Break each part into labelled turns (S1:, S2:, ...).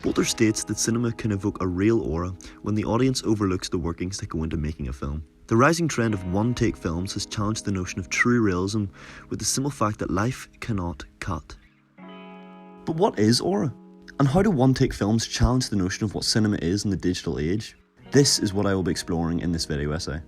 S1: Bolter states that cinema can evoke a real aura when the audience overlooks the workings that go into making a film. The rising trend of one-take films has challenged the notion of true realism with the simple fact that life cannot cut. But what is aura? And how do one-take films challenge the notion of what cinema is in the digital age? This is what I will be exploring in this video essay.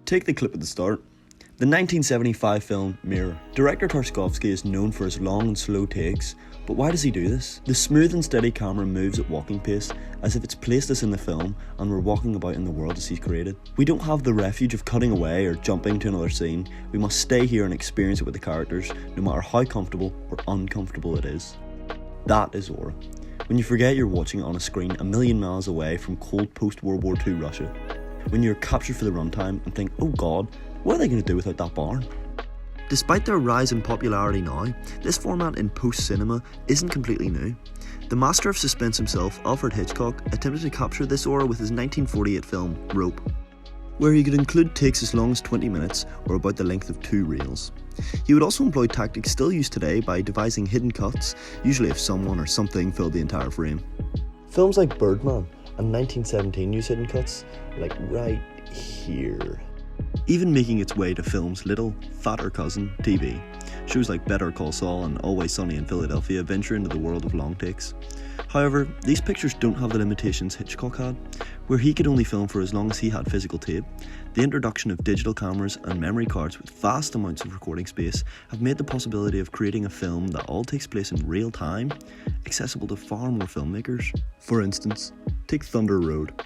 S1: Take the clip at the start. The 1975 film Mirror. Director Tarkovsky is known for his long and slow takes, but why does he do this? The smooth and steady camera moves at walking pace, as if it's placed us in the film and we're walking about in the world as he's created. We don't have the refuge of cutting away or jumping to another scene. We must stay here and experience it with the characters, no matter how comfortable or uncomfortable it is. That is aura. When you forget you're watching it on a screen a million miles away from cold post-World War II Russia. When you're captured for the runtime and think, oh god, what are they going to do without that barn? Despite their rise in popularity now, this format in post-cinema isn't completely new. The master of suspense himself, Alfred Hitchcock, attempted to capture this aura with his 1948 film, Rope, where he could include takes as long as 20 minutes or about the length of 2 reels. He would also employ tactics still used today by devising hidden cuts, usually if someone or something filled the entire frame. Films like Birdman and 1917 use hidden cuts, like right here. Even making its way to film's little, fatter cousin, TV. Shows like Better Call Saul and Always Sunny in Philadelphia venture into the world of long takes. However, these pictures don't have the limitations Hitchcock had, where he could only film for as long as he had physical tape. The introduction of digital cameras and memory cards with vast amounts of recording space have made the possibility of creating a film that all takes place in real time accessible to far more filmmakers. For instance, take Thunder Road,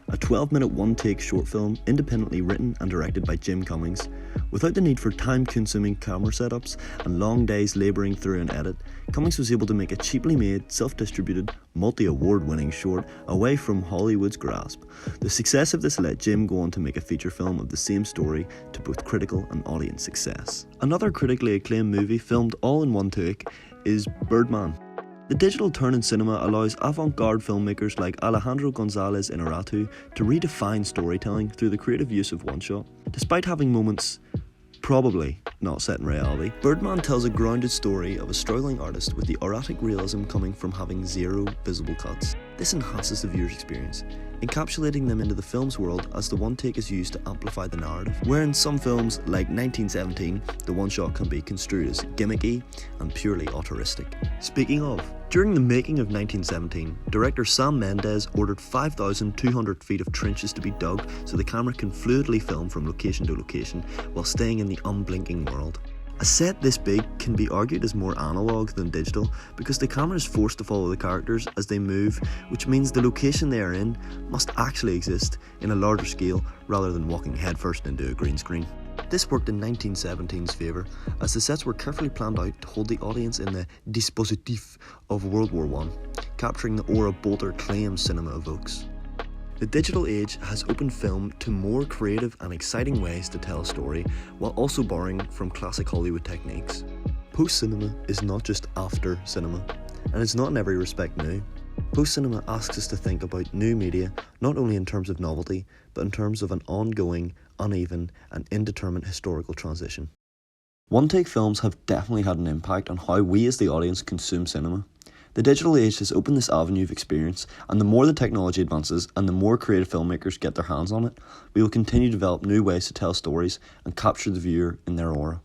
S1: a 12-minute one-take short film independently written and directed by Jim Cummings. Without the need for time-consuming camera setups and long days labouring through an edit, Cummings was able to make a cheaply made, self-distributed, multi-award-winning short away from Hollywood's grasp. The success of this let Jim go on to make a feature film of the same story to both critical and audience success. Another critically acclaimed movie filmed all in one take is Birdman. The digital turn in cinema allows avant-garde filmmakers like Alejandro González Inarritu to redefine storytelling through the creative use of one-shot. Despite having moments probably not set in reality, Birdman tells a grounded story of a struggling artist with the erratic realism coming from having 0 visible cuts. This enhances the viewer's experience, encapsulating them into the film's world as the one take is used to amplify the narrative. Where in some films, like 1917, the one shot can be construed as gimmicky and purely auteuristic. Speaking of, during the making of 1917, director Sam Mendes ordered 5,200 feet of trenches to be dug so the camera can fluidly film from location to location while staying in the unblinking world. A set this big can be argued as more analog than digital because the camera is forced to follow the characters as they move, which means the location they are in must actually exist in a larger scale rather than walking headfirst into a green screen. This worked in 1917's favour, as the sets were carefully planned out to hold the audience in the dispositif of World War I, capturing the aura Bolter claims cinema evokes. The digital age has opened film to more creative and exciting ways to tell a story, while also borrowing from classic Hollywood techniques. Post-cinema is not just after cinema, and it's not in every respect new. Post-cinema asks us to think about new media not only in terms of novelty, but in terms of an ongoing, uneven, and indeterminate historical transition. One-take films have definitely had an impact on how we as the audience consume cinema. The digital age has opened this avenue of experience, and the more the technology advances and the more creative filmmakers get their hands on it, we will continue to develop new ways to tell stories and capture the viewer in their aura.